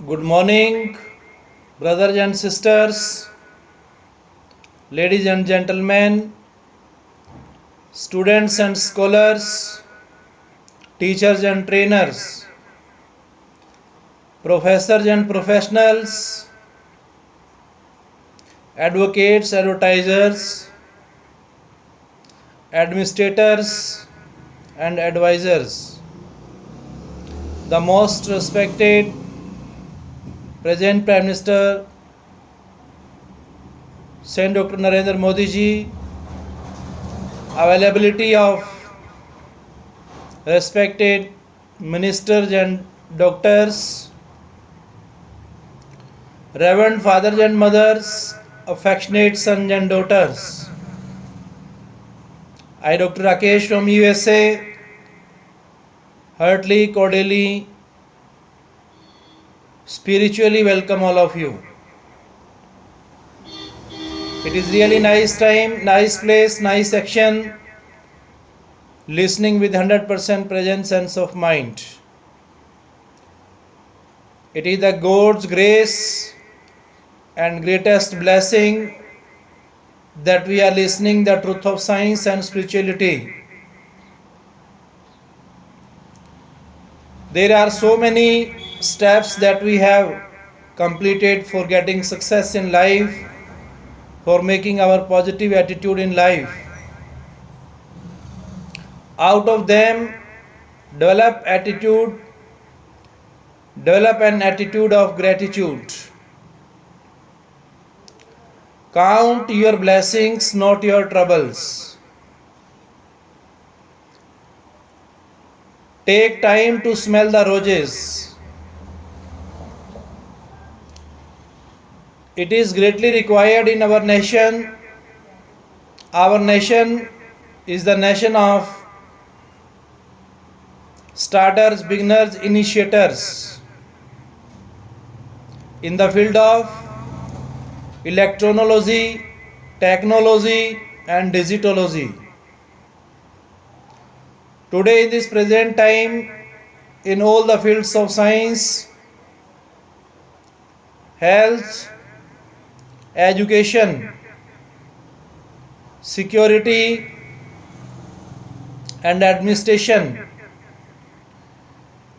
Good morning, brothers and sisters, ladies and gentlemen, students and scholars, teachers and trainers, professors and professionals, advocates, advertisers, administrators, and advisors. The most respected present Prime Minister Saint Dr. Narendra Modi ji, availability of respected ministers and doctors, reverend fathers and mothers, affectionate sons and daughters. I, Dr. Rakesh from USA, heartily, cordially, spiritually welcome all of you. It is really nice time, nice place, nice action, listening with 100% present sense of mind. It is the God's grace and greatest blessing that we are listening the truth of science and spirituality. There are so many steps that we have completed for getting success in life, for making our positive attitude in life. Out of them, develop an attitude of gratitude. Count your blessings, not your troubles. Take time to smell the roses. It is greatly required in our nation. Our nation is the nation of starters, beginners, initiators in the field of electronology, technology, and digitology. Today, in this present time, in all the fields of science, health, education, security, and administration,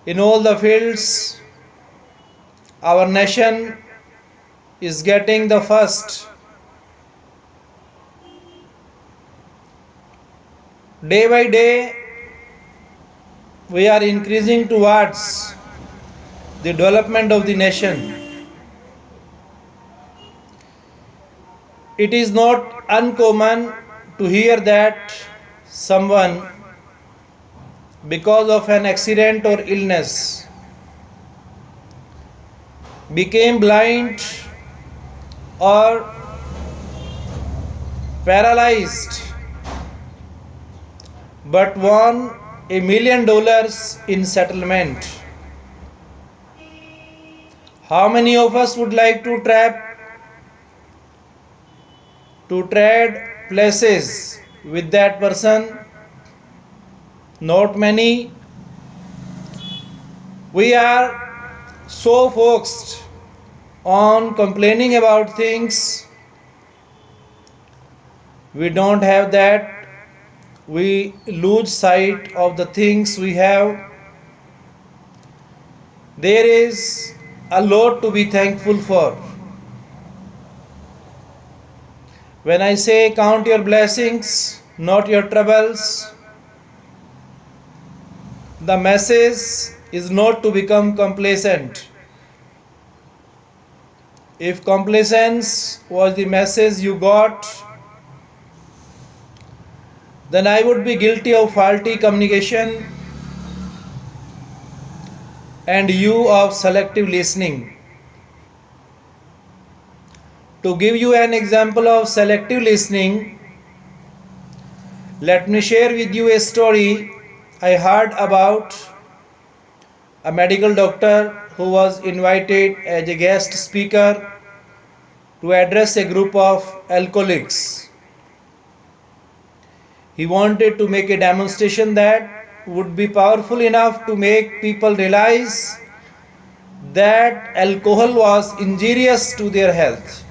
in all the fields, our nation is getting the first. Day by day, we are increasing towards the development of the nation. It is not uncommon to hear that someone, because of an accident or illness, became blind or paralyzed, but won $1 million in settlement. How many of us would like to trade places with that person? Not many. We are so focused on complaining about things. We don't have that. We lose sight of the things we have. There is a lot to be thankful for. When I say count your blessings, not your troubles, the message is not to become complacent. If complacence was the message you got, then I would be guilty of faulty communication and you of selective listening. To give you an example of selective listening, let me share with you a story I heard about a medical doctor who was invited as a guest speaker to address a group of alcoholics. He wanted to make a demonstration that would be powerful enough to make people realize that alcohol was injurious to their health.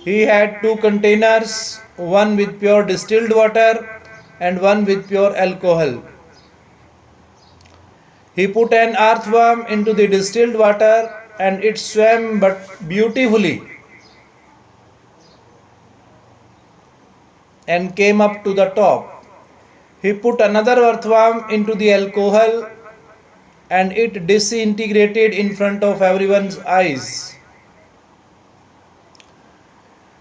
He had two containers, one with pure distilled water and one with pure alcohol. He put an earthworm into the distilled water and it swam but beautifully and came up to the top. He put another earthworm into the alcohol and it disintegrated in front of everyone's eyes.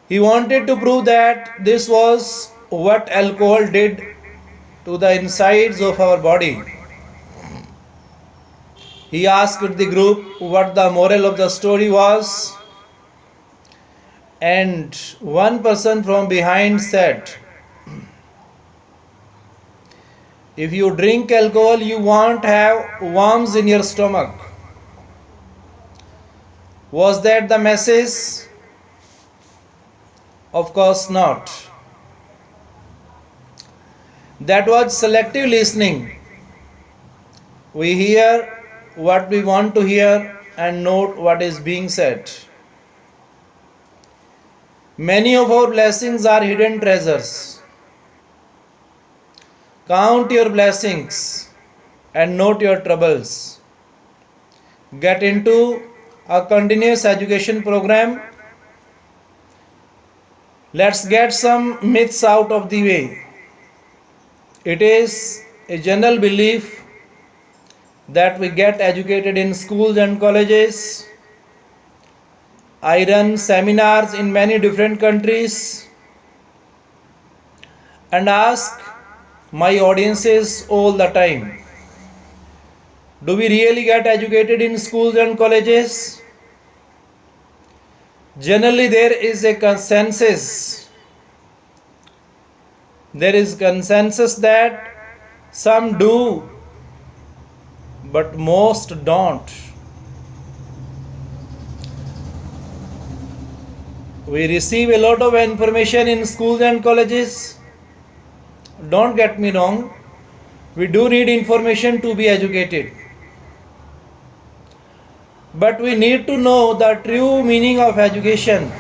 He wanted to prove that this was what alcohol did to the insides of our body. He asked the group what the moral of the story was, and one person from behind said, "If you drink alcohol, you won't have worms in your stomach." Was that the message? Of course not. That was selective listening. We hear what we want to hear and note what is being said. Many of our blessings are hidden treasures. Count your blessings and note your troubles. Get into a continuous education program. Let's get some myths out of the way. It is a general belief that we get educated in schools and colleges. I run seminars in many different countries and ask my audiences all the time, do we really get educated in schools and colleges? Generally, there is a consensus. There is consensus that some do, but most don't. We receive a lot of information in schools and colleges. Don't get me wrong, we do need information to be educated. But we need to know the true meaning of education.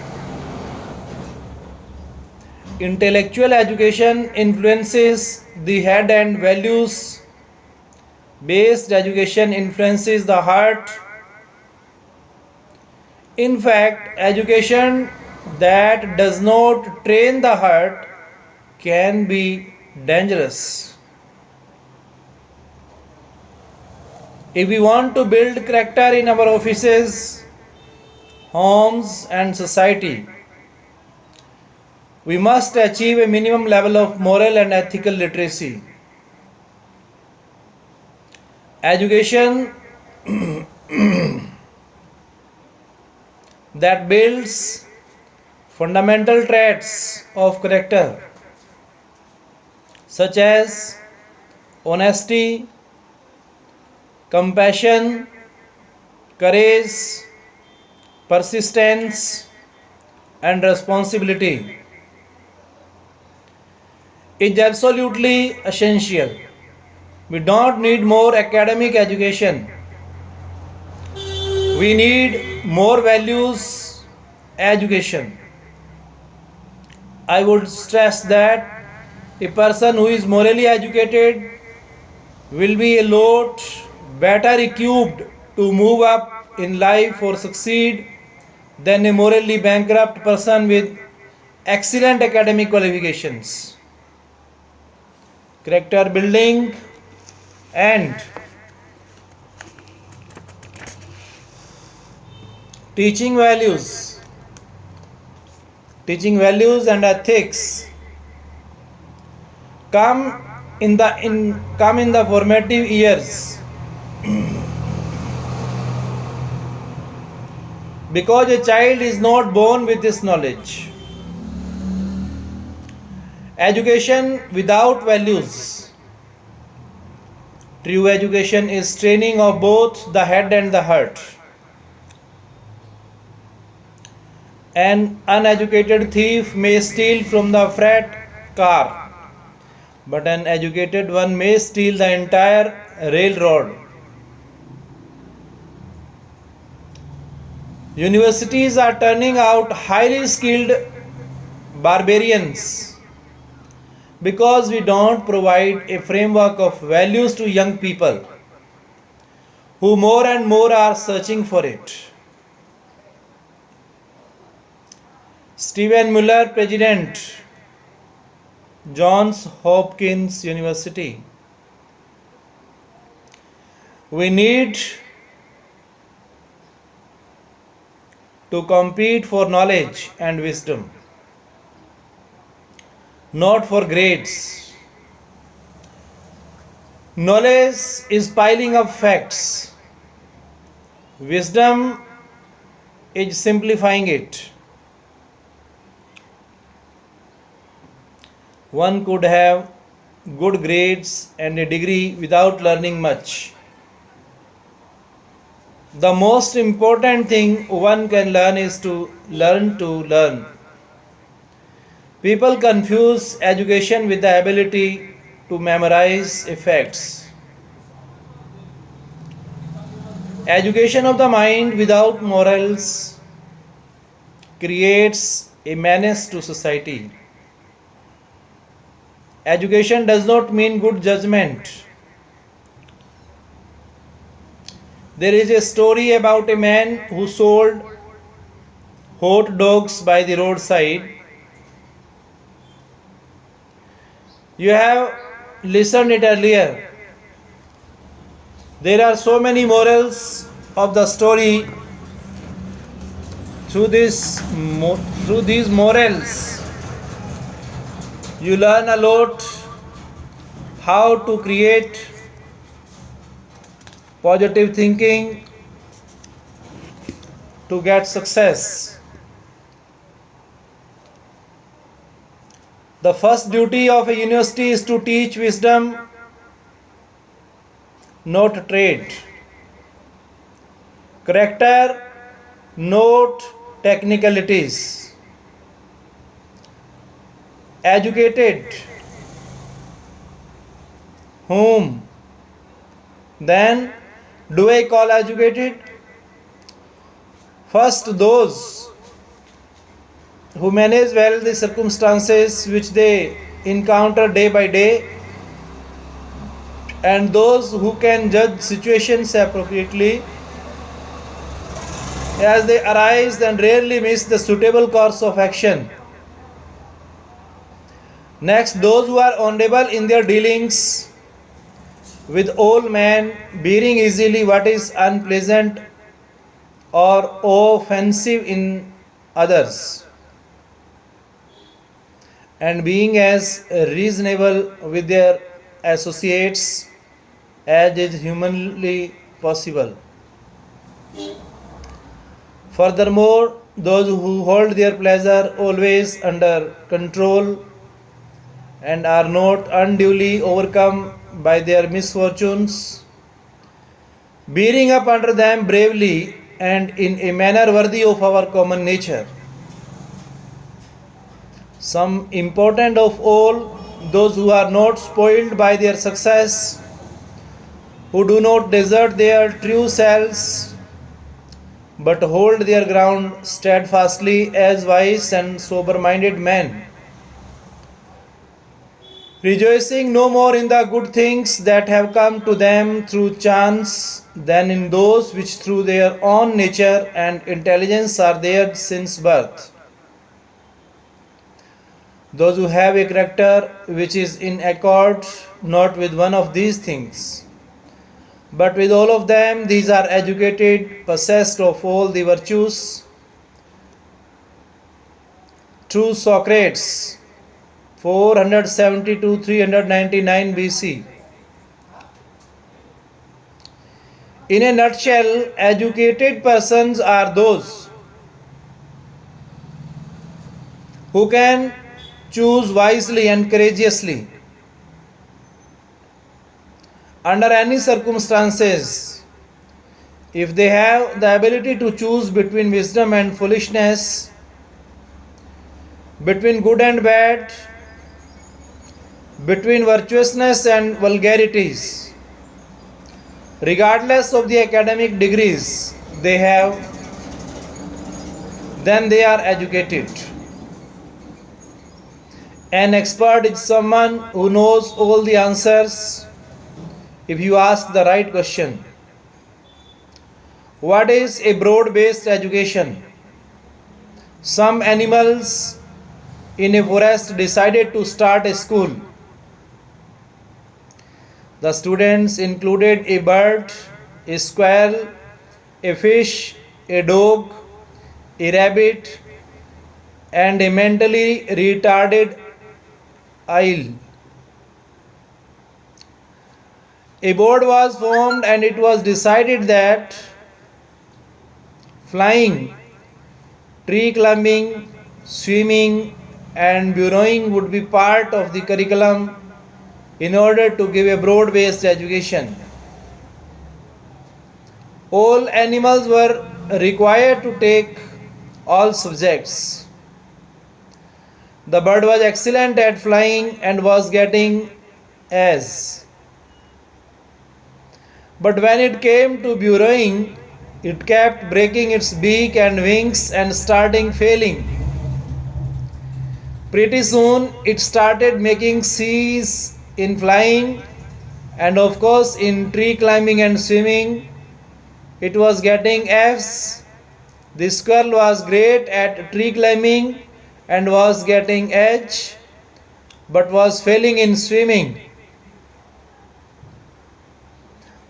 Intellectual education influences the head and values based education influences the heart. In fact, education that does not train the heart can be dangerous. If we want to build character in our offices, homes and society, we must achieve a minimum level of moral and ethical literacy. Education that builds fundamental traits of character such as honesty, compassion, courage, persistence, and responsibility is absolutely essential. We don't need more academic education. We need more values education. I would stress that a person who is morally educated will be a lot better equipped to move up in life or succeed than a morally bankrupt person with excellent academic qualifications. Character building and teaching values and ethics come in the formative years because a child is not born with this knowledge. Education without values. True education is training of both the head and the heart. An uneducated thief may steal from the freight car, but an educated one may steal the entire railroad. Universities are turning out highly skilled barbarians because we don't provide a framework of values to young people who more and more are searching for it. Stephen Muller, President, Johns Hopkins University. We need to compete for knowledge and wisdom, not for grades. Knowledge is piling up facts. Wisdom is simplifying it. One could have good grades and a degree without learning much. The most important thing one can learn is to learn. People confuse education with the ability to memorize facts. Education of the mind without morals creates a menace to society. Education does not mean good judgment. There is a story about a man who sold hot dogs by the roadside. You have listened it earlier. There are so many morals of the story. Through these morals, you learn a lot how to create positive thinking to get success. The first duty of a university is to teach wisdom, not trade. Character, not technicalities. Educated. Whom? Then, do I call educated? First, those who manage well the circumstances which they encounter day by day, and those who can judge situations appropriately as they arise and rarely miss the suitable course of action. Next, those who are honorable in their dealings with all men, bearing easily what is unpleasant or offensive in others, and being as reasonable with their associates as is humanly possible. Furthermore, those who hold their pleasure always under control and are not unduly overcome by their misfortunes, bearing up under them bravely and in a manner worthy of our common nature. Some important of all, those who are not spoiled by their success, who do not desert their true selves, but hold their ground steadfastly as wise and sober-minded men, rejoicing no more in the good things that have come to them through chance than in those which through their own nature and intelligence are theirs since birth. Those who have a character which is in accord not with one of these things, but with all of them, these are educated, possessed of all the virtues. True Socrates, 470 to 399 BC. In a nutshell, educated persons are those who can choose wisely and courageously under any circumstances. If they have the ability to choose between wisdom and foolishness, between good and bad, between virtuousness and vulgarities, regardless of the academic degrees they have, then they are educated. An expert is someone who knows all the answers if you ask the right question. What is a broad-based education? Some animals in a forest decided to start a school. The students included a bird, a squirrel, a fish, a dog, a rabbit, and a mentally retarded owl. A board was formed and it was decided that flying, tree climbing, swimming, and burrowing would be part of the curriculum in order to give a broad-based education. All animals were required to take all subjects. The bird was excellent at flying and was getting A's. But when it came to burrowing, it kept breaking its beak and wings and starting failing. Pretty soon it started making C's in flying, and of course in tree climbing and swimming it was getting F's. The squirrel was great at tree climbing and was getting H, but was failing in swimming.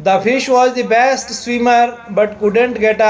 The fish was the best swimmer but couldn't get